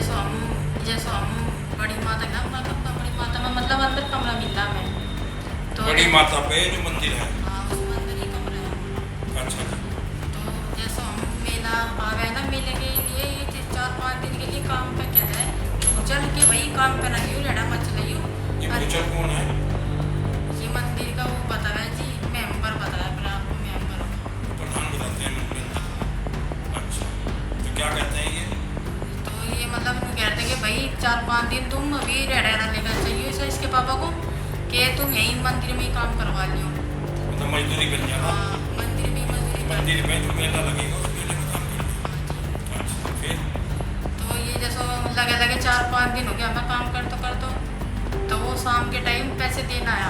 जैसे हम बड़ी माता का बड़ी माता में मतलब अंदर कमरा मिलता है तो बड़ी माता पे जो मंदिर है। हाँ उस अंदर ही कमरा है। अच्छा। तो जैसे हम मेला आवे ना, मेले के लिए ये 4-5 दिन के लिए काम पे कहता है चल के भाई काम पे लगी लड़ा मच रही हूँ। ये पूछल कौन है? ये मंदिर का वो बताया जी, मेंबर बताया अपने आप को मेंबर। प्रधान बताते हैं मंदिर। अच्छा, तो क्या कहते हैं ये? तो ये मतलब कहते हैं कि भाई 4-5 दिन तुम अभी रेड़ा लेकर चाहिए सर इसके पापा को कि तुम यही मंदिर में ही काम करवा लियो। मतलब मजदूरी बन जाना। हाँ मंदिर में मजदूरी मंदिर में जो मेला लगेगा उस मेले में काम करना। अच्छा, फिर? तो ये जैसे लगे 4-5 दिन हो गया मैं काम कर तो वो शाम के टाइम पैसे देना आया।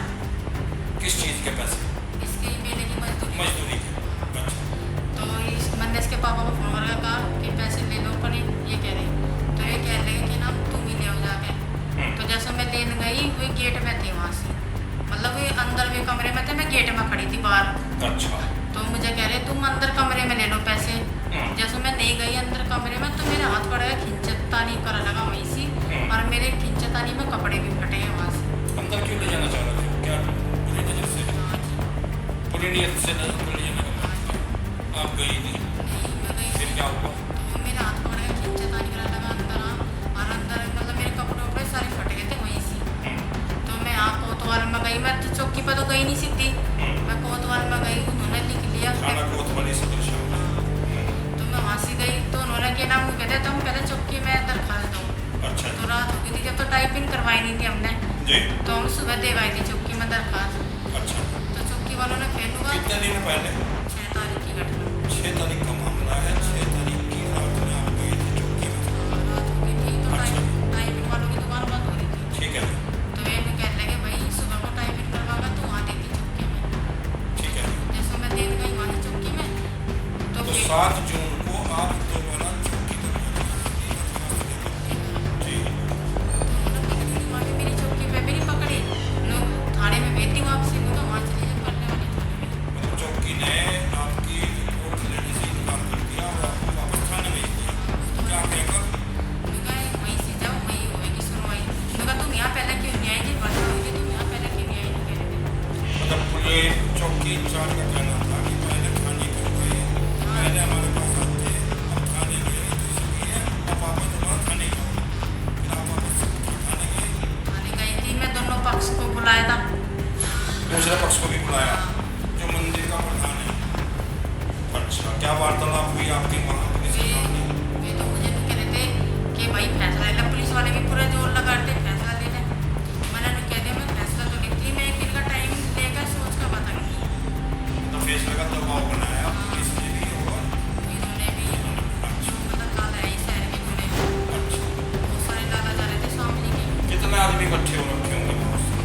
किस चीज़ के पैसे? इसके मेले की मजदूरी। मजदूरी के। अच्छा। तो मैंने इसके पापा को फोन करके कहा कि पैसे ले लो, पर ये कह रहे तो ये कह रहे कि ना तुम ही ले आओ जाके। तो जैसे मैं लेने गई वो गेट में थी वहाँ से, मतलब ये अंदर भी कमरे में थे, मैं गेट में खड़ी थी बाहर। अच्छा। तो मुझे कह रहे तुम अंदर कमरे में ले लो पैसे। जैसे मैं नहीं गई अंदर कमरे में तो मेरे हाथ पड़ गया, खिंचतानी कर लगा वहीं से, और मेरे खिंचतानी में कपड़े भी फटे हैं वहाँ से। अंदर क्यों ले जाना चाह रहे थे? क्या बुरी नजर से? बुरी नीयत से नहीं ले जाने का मतलब? आप गई नहीं? मैं गई फिर क्या हुआ? तो मेरे हाथ पड़ गया, खिंचतानी कर लगा अंदर और अंदर मतलब मेरे कपड़े वपड़े सारे फट गए थे वहीं से। तो मैं यहाँ कोतवाल में गई, मैं तो चौकी पर तो गई नहीं सीधी, मैं कोतवाल में गई, उन्होंने लिख लिया। थाना कोतवाली सदर शामिल। तो मैं वहाँ से गई तो उन्होंने क्या नाम कहते तुम पहले चौकी में दरखास्त दो। अच्छा तो रात हो गई थी जब, तो टाइपिंग करवाई नहीं थी हमने, जी। तो हम सुबह दे आई थी चौकी में दरखास्त। अच्छा, तो चौकी वालों ने फिर हुआ कितने दिन पहले? 6 तारीख की घटना। 6 तारीख का मामला है। 6 तारीख की रात में आप गए थे चौकी में। रात हो गई थी तो अच्छा। टाइपिंग वालों की दुकान बंद हो रही थी। ठीक है। तो ये कहने लगे भाई सुबह को टाइपिंग करवागा तो वहाँ देती चौकी में। ठीक है। जैसे मैं देन गई वहाँ चौकी में तो फिर 7 जून को आप दोबारा चौकी पर जी। उन्होंने मेरी चौकी पे भी नहीं पकड़ी, लोग थाने में भेज दी वापसी, तो वहाँ चले जाए करने वाले थाने में। मतलब चौकी ने आपकी रिपोर्ट लेने से इनकार कर दिया और आपको वापस थाने भेज दिया। क्या कहकर? उनका वहीं से जाओ वहीं होगी सुनवाई। उनका तुम यहाँ पहले क्यों नहीं आई थी, बढ़िया होगी तुम यहाँ पहले क्यों नहीं आई थी कह रहे थे। मतलब पुलिस चौकी इंचार्ज का कहना था कि पहले थाने क्यों गए, पहले हमारे पास आते, अब थाने गए तो इसलिए अब वापस दोबारा थाने गए। फिर आप वापस थाने गए। थाने गई थी मैं, दोनों पक्ष को बुलाया था। दूसरे पक्ष को भी बुलाया जो मंदिर का प्रधान है। अच्छा, क्या वार्तालाप हुई आपकी वहाँ पुलिस के सामने? वे तो मुझे नहीं कह रहे थे कि भाई फैसला ले, पुलिस वाले भी पूरा जोर लगाते फैसला ले लें। मैंने उन्हें कह दिया मैं फैसला तो लिखती, मैं एक दिन का टाइम लेकर सोच कर बताऊँगी। तो फैसले का दबाव बनाया पुलिस ने भी और इन्होंने भी मतलब लाला है इस शहर के जुड़े अच्छा, बहुत सारे लाला जा रहे थे शामली के। कितने आदमी इकट्ठे हो रखे होंगे वहाँ से?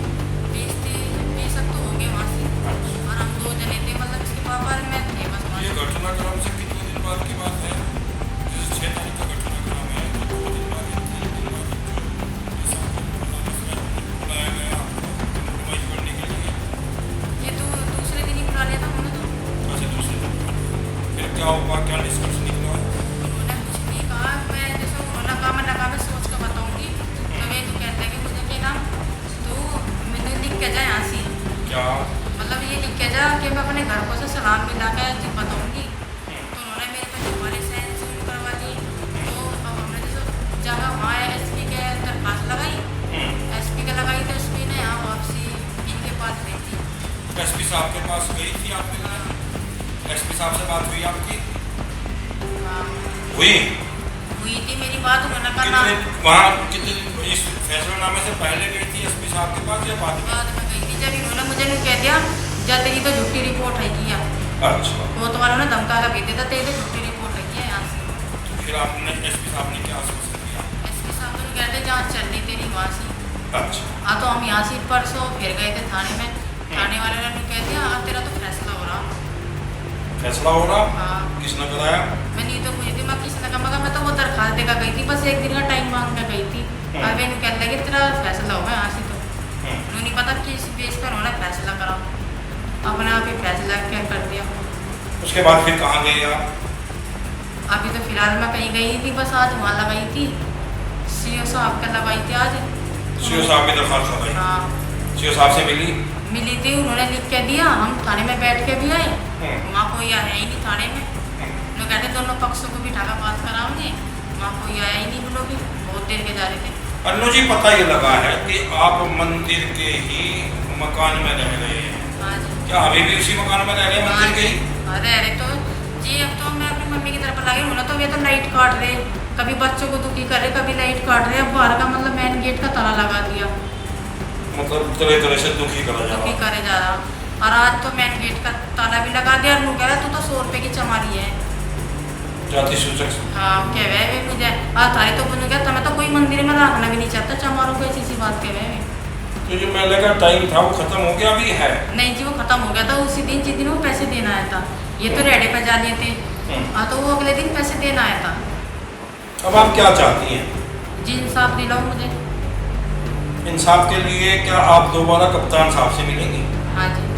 20 तक तो होंगे वहाँ से, अच्छा, और हम 2 जने थे, मतलब इसके पापा और मैं थे बस वहाँ ये से। घटनाक्रम से कितने दिन बाद की बात है? जैसे 6 तारीख का घटनाक्रम है तो 2 दिन बाद या 3 दिन बाद जैसा आपको बुलाया गया आपको कम्प्रोमाइज करने के लिए। ये तो दूसरे दिन ही बुला लिया था उन्होंने। तो अच्छा, दूसरे दिन फिर क्या हुआ, क्या डिस्कस निकला? उन्होंने कुछ नहीं कहा, मैं जैसे उन्होंने कहा मैं सोच कर बताऊँगी। तो वे तो कहते हैं कि मुझे कि ना तो मैंने लिख के जाए यहाँ से, क्या? मतलब ये लिख के जा कि मैं अपने घर को से सलाम मिला कर जब बताऊँगी। तो उन्होंने मेरे पे हमारे साइन सून करवा दिए। तो अब हमने जैसे जगह वहाँ SP के दरखास्त लगाई, SP के लगाई तो SP ने यहाँ वापसी इनके पास भेजी। एसपी साहब के पास गई थी आपने? एसपी साहब से बात हुई आपकी? हाँ, हुई? हुई थी मेरी बात, उन्होंने कहा ना वहाँ कितने इस फैसलानामे से पहले गई थी एसपी साहब के पास या बाद में? बाद में गई थी जब इन्होंने मुझे नहीं कह दिया जब तेरी तो झूठी रिपोर्ट है किया। अच्छा, कोर्ट वालों ने धमका कर भेज दिया था तेरी तो झूठी रिपोर्ट है किया यहाँ से। तो फिर आपने एसपी साहब ने क्या आश्वासन दिया? SP साहब तो नहीं कहते जाँच चल रही तेरी वहाँ से। अच्छा, हाँ तो हम यहाँ से परसों फिर गए थे थाने में, थाने वाले ने कह दिया हाँ तेरा तो फैसला हो रहा। फैसला हो रहा? हाँ किसने बताया? मैं नहीं तो पूछी थी, मैं किसी ने कहा मगर मैं तो वो दरखास्त देकर गई थी, बस 1 दिन का टाइम मांग कर गई थी। अब इन्हें कहने लगे तेरा फैसला होगा यहाँ से। तो उन्हें नहीं पता किस बेस पर उन्होंने फैसला करा, अपने आप ही फैसला क्या कर दिया। उसके बाद फिर कहाँ गए आप? अभी तो फिलहाल मैं कहीं गई थी, बस आज वहाँ लगाई थी साहब के लगाई थी आज। सीओ साहब की दरखास्त लगाई, हाँ सीओ साहब से मिली? मिली थी, उन्होंने लिख के दिया, हम थाने में बैठ के भी आए, वहाँ कोई आया ही नहीं थाने में। लोग कहते दोनों पक्षों को बिठा कर बात कराओगे, वहाँ कोई आया ही नहीं, वो लोग भी बहुत देर के जा रहे थे। अन्नू जी, पता ये लगा है कि आप मंदिर के ही मकान में रह रहे हैं। हाँ जी। क्या अभी भी उसी मकान में रह रहे हैं, मंदिर के ही? अरे अरे तो जी, अब तो मैं अपनी मम्मी की तरफ लगी हूँ ना, तो ये तो लाइट काट रहे, कभी बच्चों को दुखी कर रहे, कभी लाइट काट रहे। अब बाहर का मतलब मेन गेट का ताला लगा दिया, मतलब तरह तरह से दुखी करा जा दुखी रहा। करे जा रहा। और आज तो मेन गेट का ताला भी लगा दिया, और वो कह रहा तू तो 100 रुपये की चमारी है। जाति सूचक। हाँ कह रहे वे मुझे, थारे तो बोलूँ क्या, मैं तो कोई मंदिर में रखना भी नहीं चाहता चमारों को, ऐसी सी बात कह रहे। तो जो मेले का टाइम था वो खत्म हो गया, अभी है? नहीं जी, वो खत्म हो गया था उसी दिन जिस दिन वो पैसे देना आया था। ये तो रेडे पे जा लिए थे, हाँ तो वो अगले दिन पैसे देना आया था। अब आप क्या चाहती हैं? जी इंसाफ दिलाओ मुझे। इंसाफ के लिए क्या आप दोबारा कप्तान साहब से मिलेंगी? हाँ जी।